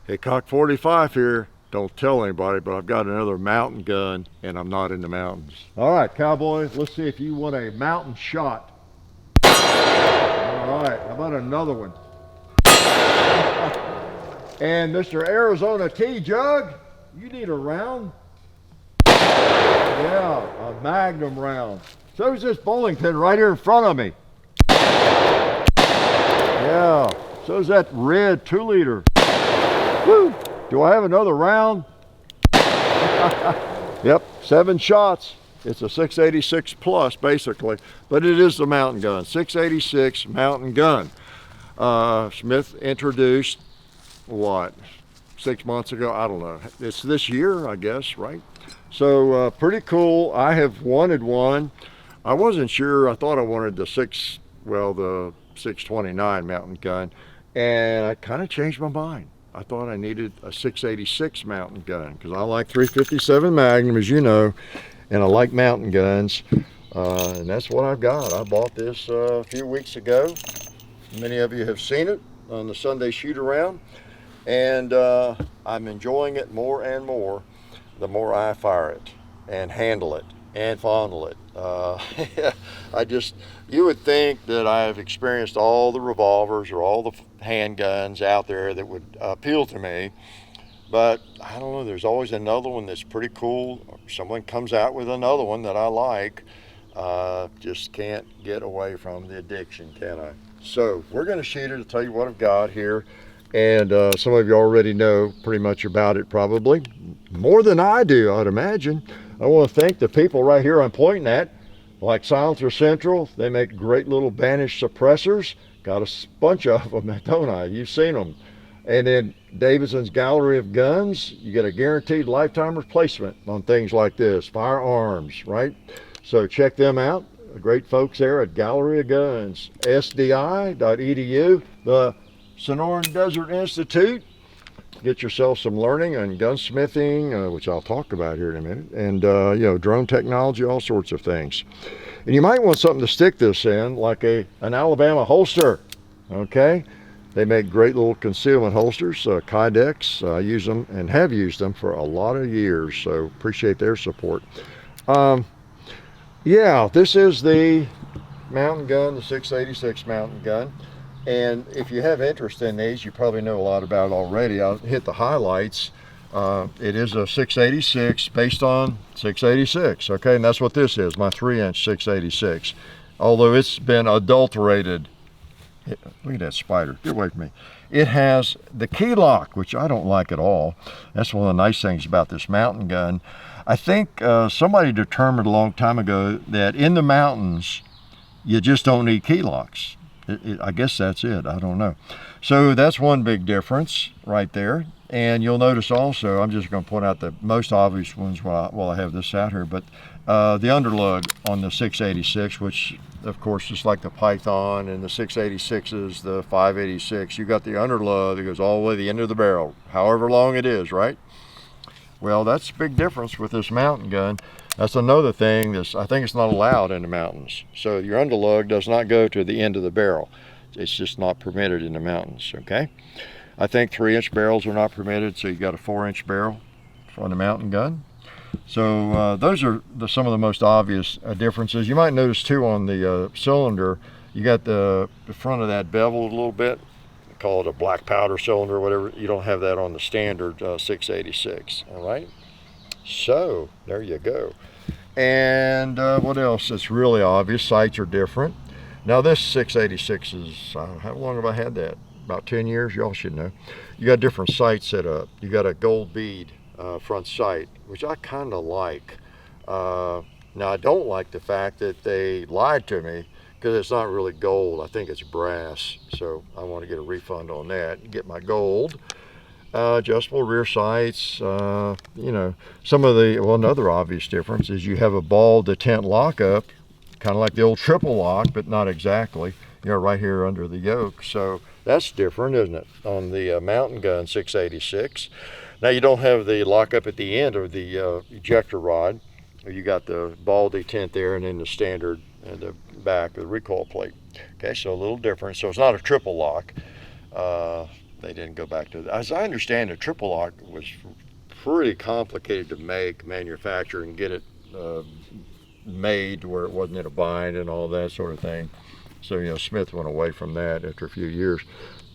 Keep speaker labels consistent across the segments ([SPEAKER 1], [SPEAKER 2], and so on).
[SPEAKER 1] Hey, Cock 45 here. Don't tell anybody, but I've got another mountain gun and I'm not in the mountains. All right, cowboys, let's see if you want a mountain shot. All right, how about another one? And Mr. Arizona Tea Jug, you need a round? Yeah, a Magnum round. So is this bowling pin right here in front of me. Yeah, so is that red 2-liter. Woo! Do I have another round? Yep, 7 shots. It's a 686 plus, basically, but it is the mountain gun. 686 mountain gun. Smith introduced, what, 6 months ago? I don't know. It's this year, I guess, right? So pretty cool. I have wanted one. I wasn't sure. I thought I wanted the 629 mountain gun, and I kind of changed my mind. I thought I needed a 686 mountain gun because I like 357 Magnum, as you know, and I like mountain guns, and that's what I've got. I bought this a few weeks ago. Many of you have seen it on the Sunday shoot around, and I'm enjoying it more and more the more I fire it and handle it and fondle it. You would think that I've experienced all the revolvers or all the handguns out there that would appeal to me, but I don't know, there's always another one that's pretty cool. Someone comes out with another one that I like. Just can't get away from the addiction, can I? So we're going to shoot it to tell you what I've got here, and some of you already know pretty much about it, probably more than I do, I'd imagine. I want to thank the people right here I'm pointing at, like Silencer Central. They make great little Banish suppressors. Got a bunch of them, don't I? You've seen them. And then Davidson's Gallery of Guns. You get a guaranteed lifetime replacement on things like this. Firearms, right? So check them out. Great folks there at Gallery of Guns. SDI.edu. The Sonoran Desert Institute. Get yourself some learning on gunsmithing, which I'll talk about here in a minute, and drone technology, all sorts of things. And you might want something to stick this in, like an Alabama holster. Okay, they make great little concealment holsters. Kydex, I use them and have used them for a lot of years, so appreciate their support. Yeah, this is the mountain gun, the 686 mountain gun. And if you have interest in these, you probably know a lot about it already. I'll hit the highlights. It is a 686 based on 686, okay? And that's what this is, my 3-inch 686. Although it's been adulterated. Look at that spider, get away from me. It has the key lock, which I don't like at all. That's one of the nice things about this mountain gun. I think somebody determined a long time ago that in the mountains, you just don't need key locks. I guess that's it. I don't know. So that's one big difference right there. And you'll notice also, I'm just going to point out the most obvious ones while I have this out here, but the underlug on the 686, which of course is like the Python, and the 686s, the 586. You got the underlug that goes all the way to the end of the barrel, however long it is, right? Well, that's a big difference with this mountain gun. That's another thing that I think it's not allowed in the mountains. So your underlug does not go to the end of the barrel. It's just not permitted in the mountains, okay? I think 3-inch barrels are not permitted, so you got a 4-inch barrel on the mountain gun. So those are some of the most obvious differences. You might notice too on the cylinder, you got the front of that beveled a little bit. Call it a black powder cylinder or whatever. You don't have that on the standard 686, all right? So there you go. And what else? It's really obvious. Sights are different. Now this 686 is, how long have I had that? About 10 years, y'all should know. You got different sights set up. You got a gold bead front sight, which I kind of like. Now I don't like the fact that they lied to me, because it's not really gold. I think it's brass, so I want to get a refund on that. Get my gold. Adjustable rear sights. Some of the, another obvious difference is you have a ball detent lockup, kind of like the old triple lock, but not exactly. Right here under the yoke. So that's different, isn't it, on the mountain gun 686. Now you don't have the lockup at the end of the ejector rod. You got the ball detent there, and then the standard at the back of the recoil plate. Okay, so a little different. So it's not a triple lock. they didn't go back to, as I understand it, triple lock was pretty complicated to make, manufacture, and get it made where it wasn't in a bind and all that sort of thing. So, you know, Smith went away from that after a few years.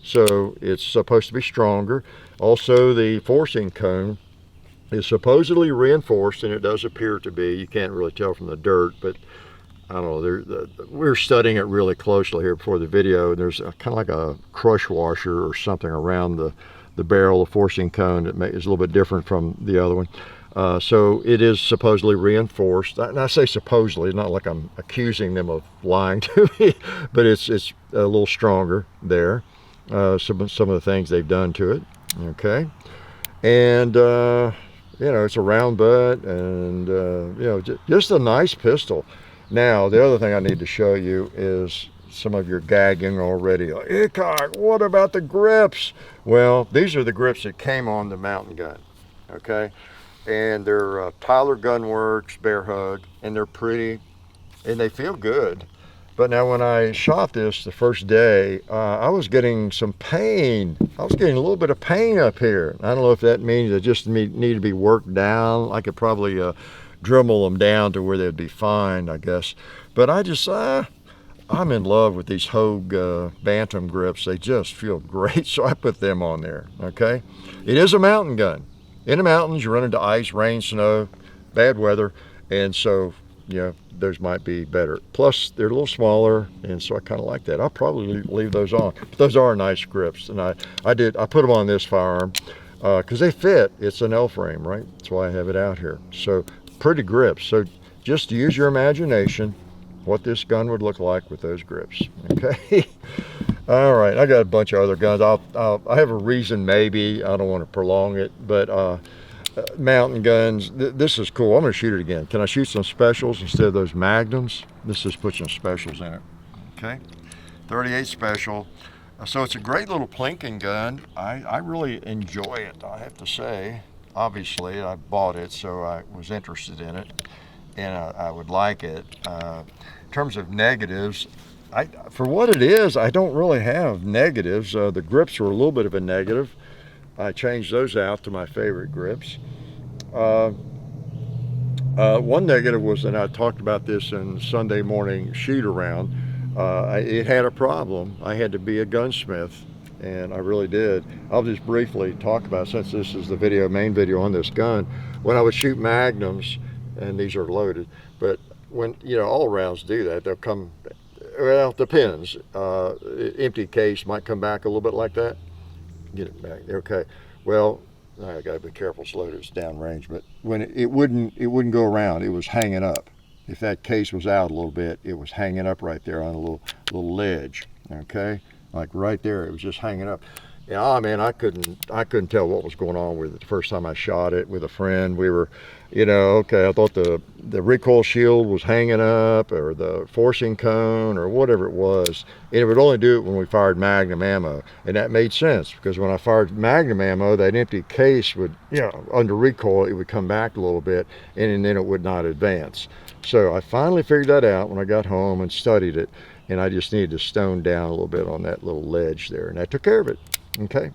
[SPEAKER 1] So it's supposed to be stronger. Also, the forcing cone is supposedly reinforced, and it does appear to be. You can't really tell from the dirt, but I don't know. We're studying it really closely here before the video. There's kind of like a crush washer or something around the barrel, the forcing cone, that is a little bit different from the other one. So it is supposedly reinforced. And I say supposedly, not like I'm accusing them of lying to me, but it's a little stronger there. Some of the things they've done to it. Okay, and you know, it's a round butt, and you know, just a nice pistol. Now, the other thing I need to show you is some of your gagging already. Like, Hickok, what about the grips? Well, these are the grips that came on the mountain gun. Okay. And they're Tyler Gunworks Bear Hug, and they're pretty, and they feel good. But now when I shot this the first day, I was getting some pain. I was getting a little bit of pain up here. I don't know if that means they just need to be worked down. I could probably Dremel them down to where they'd be fine, I guess. But I just, I'm in love with these Hogue Bantam grips. They just feel great, so I put them on there, okay? It is a mountain gun. In the mountains, you run into ice, rain, snow, bad weather, and so, you know, theirs might be better. Plus, they're a little smaller, and so I kind of like that. I'll probably leave those on. But those are nice grips, and I put them on this firearm because they fit. It's an L frame, right? That's why I have it out here. So pretty grips. So just use your imagination what this gun would look like with those grips. Okay. All right, I got a bunch of other guns. I have a reason, maybe. I don't want to prolong it, but mountain guns. This is cool. I'm going to shoot it again. Can I shoot some specials instead of those Magnums? Let's just put some specials in it. Okay, 38 special. So it's a great little plinking gun. I really enjoy it, I have to say. Obviously, I bought it, so I was interested in it, and I would like it. In terms of negatives, for what it is, I don't really have negatives. The grips were a little bit of a negative. I changed those out to my favorite grips. One negative was, and I talked about this in Sunday morning shoot around, it had a problem. I had to be a gunsmith, and I really did. I'll just briefly talk about it, since this is the main video on this gun. When I would shoot Magnums, and these are loaded, but when, you know, all rounds do that, they'll come, well, it depends. Empty case might come back a little bit like that. Get it back. Okay. Well, I gotta be careful. It's loaded. It's downrange. But when it wouldn't go around. It was hanging up. If that case was out a little bit, it was hanging up right there on a little ledge. Okay, like right there. It was just hanging up. Yeah, man, I couldn't tell what was going on with it the first time I shot it with a friend. We were, you know, okay, I thought the recoil shield was hanging up, or the forcing cone, or whatever it was. And it would only do it when we fired Magnum ammo. And that made sense, because when I fired Magnum ammo, that empty case would, you know, under recoil, it would come back a little bit, and then it would not advance. So I finally figured that out when I got home and studied it, and I just needed to stone down a little bit on that little ledge there, and I took care of it. Okay,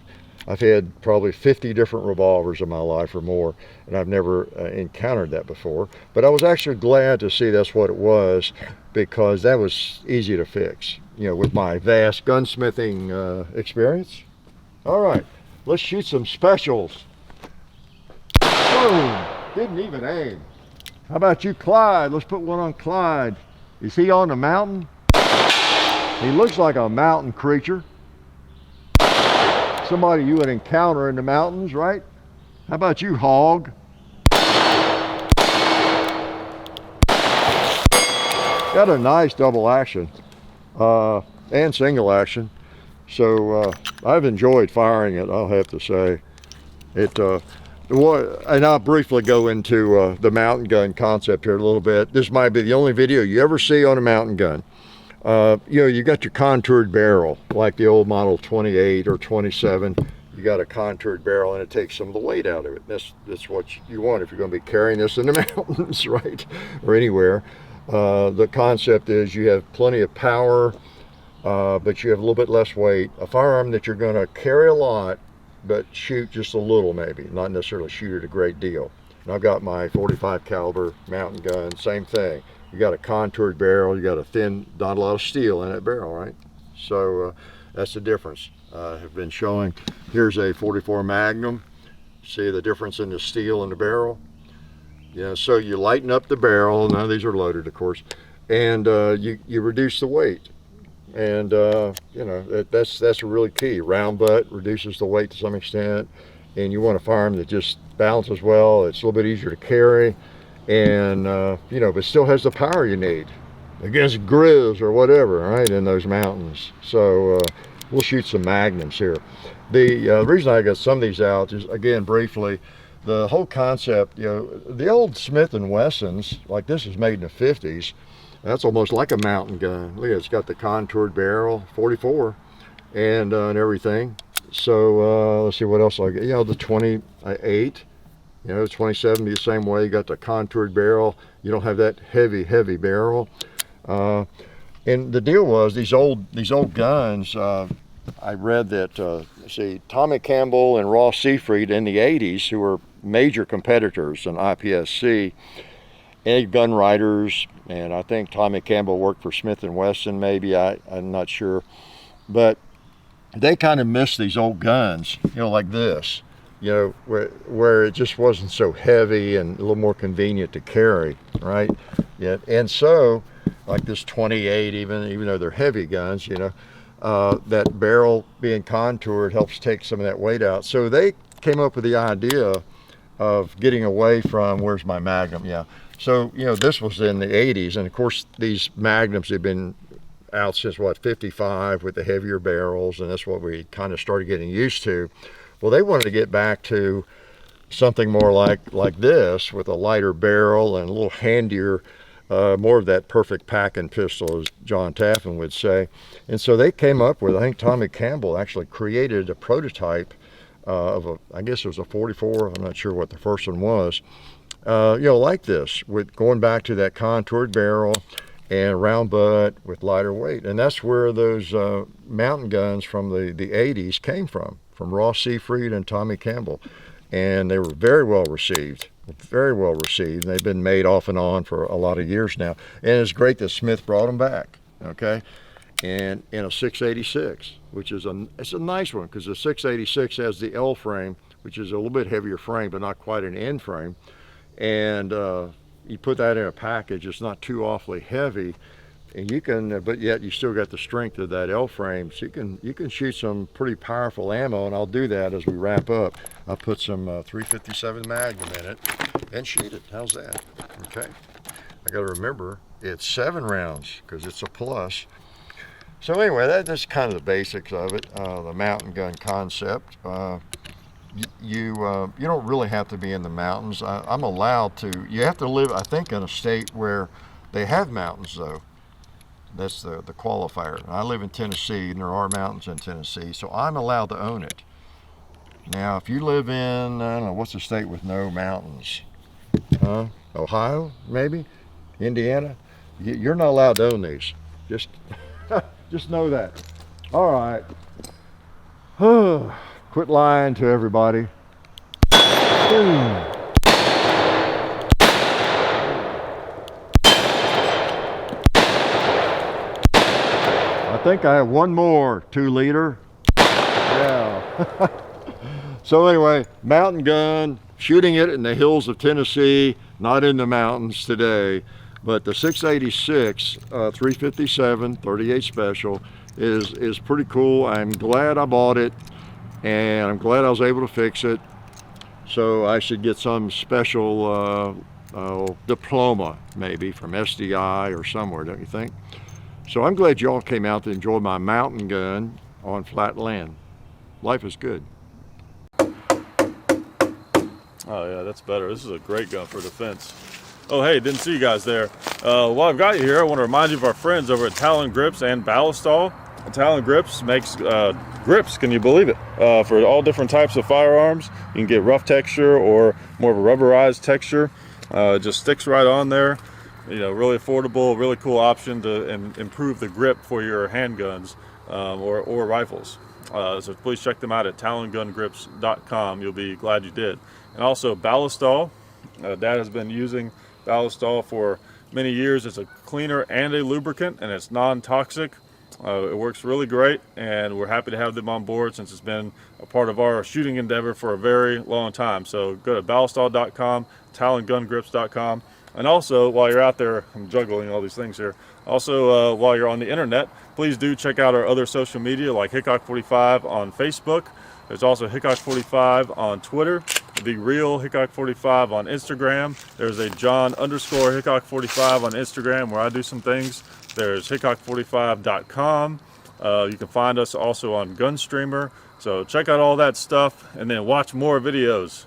[SPEAKER 1] I've had probably 50 different revolvers in my life or more, and I've never encountered that before. But I was actually glad to see that's what it was, because that was easy to fix, you know, with my vast gunsmithing experience. All right, let's shoot some specials. Boom! Didn't even aim. How about you, Clyde? Let's put one on Clyde. Is he on the mountain? He looks like a mountain creature. Somebody you would encounter in the mountains, right? How about you, Hog? Got a nice double action and single action. So I've enjoyed firing it, I'll have to say. And I'll briefly go into the mountain gun concept here a little bit. This might be the only video you ever see on a mountain gun. You know, you got your contoured barrel, like the old Model 28 or 27. You got a contoured barrel, and it takes some of the weight out of it. That's what you want if you're going to be carrying this in the mountains, right? Or anywhere. The concept is you have plenty of power, but you have a little bit less weight. A firearm that you're going to carry a lot, but shoot just a little, maybe not necessarily shoot it a great deal. And I've got my 45 caliber mountain gun, same thing. You got a contoured barrel, you got a thin, not a lot of steel in that barrel, right? So that's the difference. Have been showing, here's a 44 Magnum. See the difference in the steel in the barrel? Yeah, so you lighten up the barrel. None of these are loaded, of course, and you reduce the weight. And you know, that's really key. Round butt reduces the weight to some extent, and you want a firearm that just balances well. It's a little bit easier to carry, and you know, but still has the power you need against grizz or whatever, right, in those mountains. So we'll shoot some Magnums here. The reason I got some of these out is, again, briefly, the whole concept, you know, the old Smith & Wessons, like this is made in the 50s. That's almost like a mountain gun. Look at it, it's got the contoured barrel, 44, and everything. So let's see what else I get. You know, the 28, you know, 27 the same way. You got the contoured barrel. You don't have that heavy barrel. And the deal was these old guns. I read that see, Tommy Campbell and Ross Seafried in the 80s, who were major competitors in IPSC, and gun writers, and I think Tommy Campbell worked for Smith & Wesson, maybe, I'm not sure, but they kind of missed these old guns, you know, like this, you know, where it just wasn't so heavy and a little more convenient to carry, right? Yeah, and so, like this 28, even though they're heavy guns, you know, that barrel being contoured helps take some of that weight out. So they came up with the idea of getting away from, where's my Magnum? Yeah. So, you know, this was in the 80s, and of course these Magnums have been out since, what, 55 with the heavier barrels, and that's what we kind of started getting used to. Well, they wanted to get back to something more like this, with a lighter barrel and a little handier, more of that perfect packing pistol, as John Taffin would say. And so they came up with, I think Tommy Campbell actually created a prototype of a, I guess it was a 44, I'm not sure what the first one was, you know, like this, with going back to that contoured barrel and round butt with lighter weight. And that's where those mountain guns from the 80s came from Ross Seafried and Tommy Campbell. And they were very well received. Very well received. They've been made off and on for a lot of years now, and it's great that Smith brought them back. Okay, and in a 686, which is it's a nice one, because the 686 has the L frame, which is a little bit heavier frame, but not quite an N frame, and you put that in a package. It's not too awfully heavy, and you can, but yet you still got the strength of that L frame, so you can shoot some pretty powerful ammo. And I'll do that as we wrap up. I'll put some 357 Magnum in it and shoot it. How's that? Okay. I got to remember it's 7 rounds because it's a plus. So anyway, that's kind of the basics of it. The mountain gun concept. You don't really have to be in the mountains. I'm allowed to. You have to live, I think, in a state where they have mountains, though. That's the qualifier. I live in Tennessee, and there are mountains in Tennessee, so I'm allowed to own it. Now, if you live in, I don't know, what's the state with no mountains? Ohio, maybe? Indiana? You're not allowed to own these. Just know that. All right. Quit lying to everybody. I think I have one more 2-liter. Yeah. So anyway, mountain gun, shooting it in the hills of Tennessee, not in the mountains today, but the 686 357 38 special is pretty cool. I'm glad I bought it, and I'm glad I was able to fix it. So I should get some special diploma, maybe from SDI or somewhere, don't you think? So I'm glad y'all came out to enjoy my mountain gun on flat land. Life is good.
[SPEAKER 2] Oh yeah, that's better. This is a great gun for defense. Oh hey, didn't see you guys there. While I've got you here, I want to remind you of our friends over at Talon Grips and Ballistol. Talon Grips makes grips, can you believe it, for all different types of firearms. You can get rough texture or more of a rubberized texture. It just sticks right on there. really affordable, really cool option to improve the grip for your handguns or rifles. So please check them out at talongungrips.com. You'll be glad you did. And also Ballistol. Dad has been using Ballistol for many years. It's a cleaner and a lubricant, and it's non-toxic. It works really great, and we're happy to have them on board since it's been a part of our shooting endeavor for a very long time. So go to ballistol.com, talongungrips.com, and also while you're out there, I'm juggling all these things here. Also, while you're on the internet, please do check out our other social media like Hickok45 on Facebook. There's also Hickok45 on Twitter, The Real Hickok45 on Instagram. There's a John_Hickok45 on Instagram where I do some things. There's Hickok45.com. You can find us also on Gunstreamer. So check out all that stuff and then watch more videos.